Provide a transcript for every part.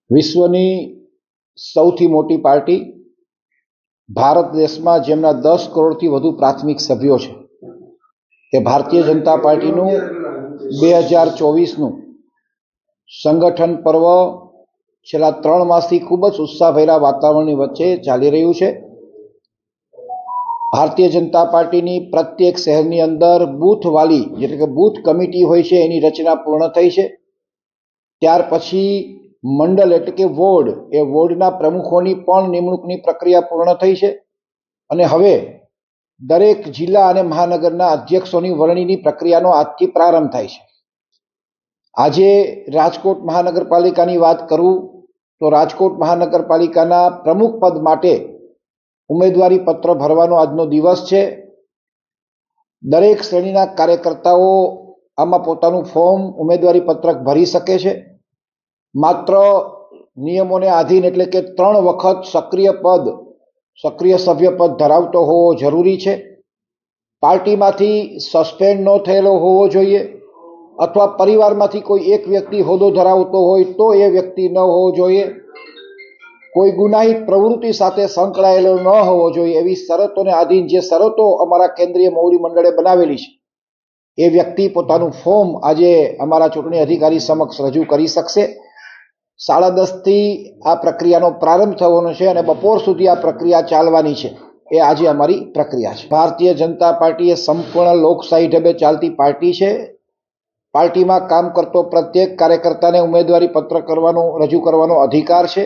વિશ્વની સૌથી મોટી પાર્ટી ભારત દેશમાં જેમના 10 કરોડથી વધુ પ્રાથમિક સભ્યો છે તે ભારતીય જનતા પાર્ટીનું 2024નું સંગઠન પર્વ છેલ્લા 3 માસથી ખૂબ જ ઉત્સાહભર્યા વાતાવરણની વચ્ચે ચાલી રહ્યું છે। ભારતીય જનતા પાર્ટીની પ્રત્યેક શહેરની અંદર બૂથ વાલી એટલે કે બૂથ કમિટી હોય છે એની રચના પૂર્ણ થઈ છે। ત્યાર પછી મંડળ એટલે કે વોર્ડ, એ વોર્ડના પ્રમુખોની પણ નિમણૂકની પ્રક્રિયા પૂર્ણ થઈ છે અને હવે દરેક જિલ્લા અને મહાનગરના અધ્યક્ષોની વરણીની પ્રક્રિયાનો આજથી પ્રારંભ થાય છે। આજે રાજકોટ મહાનગરપાલિકાની વાત કરું તો રાજકોટ મહાનગરપાલિકાના પ્રમુખ પદ માટે ઉમેદવારી પત્ર ભરવાનો આજનો દિવસ છે। દરેક શ્રેણીના કાર્યકર્તાઓ આમાં પોતાનું ફોર્મ ઉમેદવારી પત્રક ભરી શકે છે। માત્ર નિયમોને આધીન એટલે કે 3 વખત સક્રિય સભ્ય પદ ધરાવતો હોવો જરૂરી છે। પાર્ટીમાંથી સસ્પેન્ડ ન થયેલો હોવો જોઈએ અથવા પરિવારમાંથી કોઈ એક વ્યક્તિ હોદ્દો ધરાવતો હોય તો એ વ્યક્તિ ન હોવો જોઈએ। કોઈ ગુનાહિત પ્રવૃત્તિ સાથે સંકળાયેલો ન હોવો જોઈએ। એવી શરતોને આધીન જે શરતો અમારા કેન્દ્રીય મોવડી મંડળે બનાવેલી છે એ વ્યક્તિ પોતાનું ફોર્મ આજે અમારા ચૂંટણી અધિકારી સમક્ષ રજૂ કરી શકશે। 10:30થી આ પ્રક્રિયાનો પ્રારંભ થવાનો છે અને બપોર સુધી આ પ્રક્રિયા ચાલવાની છે। એ આજે અમારી પ્રક્રિયા છે। ભારતીય જનતા પાર્ટી એ સંપૂર્ણ લોકશાહી ઢબે ચાલતી પાર્ટી છે। પાર્ટીમાં કામ કરતો પ્રત્યેક કાર્યકર્તાને ઉમેદવારી પત્ર રજૂ કરવાનો અધિકાર છે।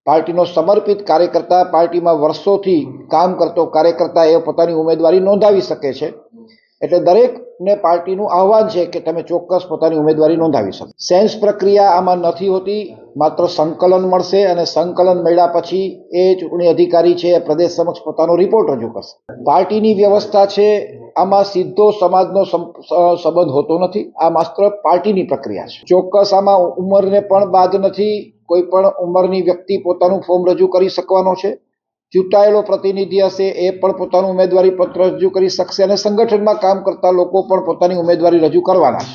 પાર્ટીનો સમર્પિત કાર્યકર્તા, પાર્ટીમાં વર્ષોથી કામ કરતો કાર્યકર્તા એ પોતાની ઉમેદવારી નોંધાવી શકે છે। એટલે દરેકને પાર્ટીનું આહવાન છે કે તમે ચોક્કસ પોતાની ઉમેદવારી નોંધાવી શકો। સેન્સ પ્રક્રિયા આમાં નથી હોતી, માત્ર સંકલન મળશે અને સંકલન મળ્યા પછી એ ચૂંટણી અધિકારી છે એ પ્રદેશ સમક્ષ પોતાનો રિપોર્ટ રજૂ કરશે। પાર્ટીની વ્યવસ્થા છે, આમાં સીધો સમાજનો સંબંધ હોતો નથી, આ માત્ર પાર્ટીની પ્રક્રિયા છે। ચોક્કસ આમાં ઉંમરને પણ બાદ નથી, કોઈ પણ ઉંમરની વ્યક્તિ પોતાનું ફોર્મ રજૂ કરી શકવાનો છે। ચૂંટાયેલો પ્રતિનિધિ હશે એ પણ પોતાનું ઉમેદવારી પત્ર રજૂ કરી શકશે અને સંગઠનમાં કામ કરતા લોકો પણ પોતાની ઉમેદવારી રજૂ કરવાના છે।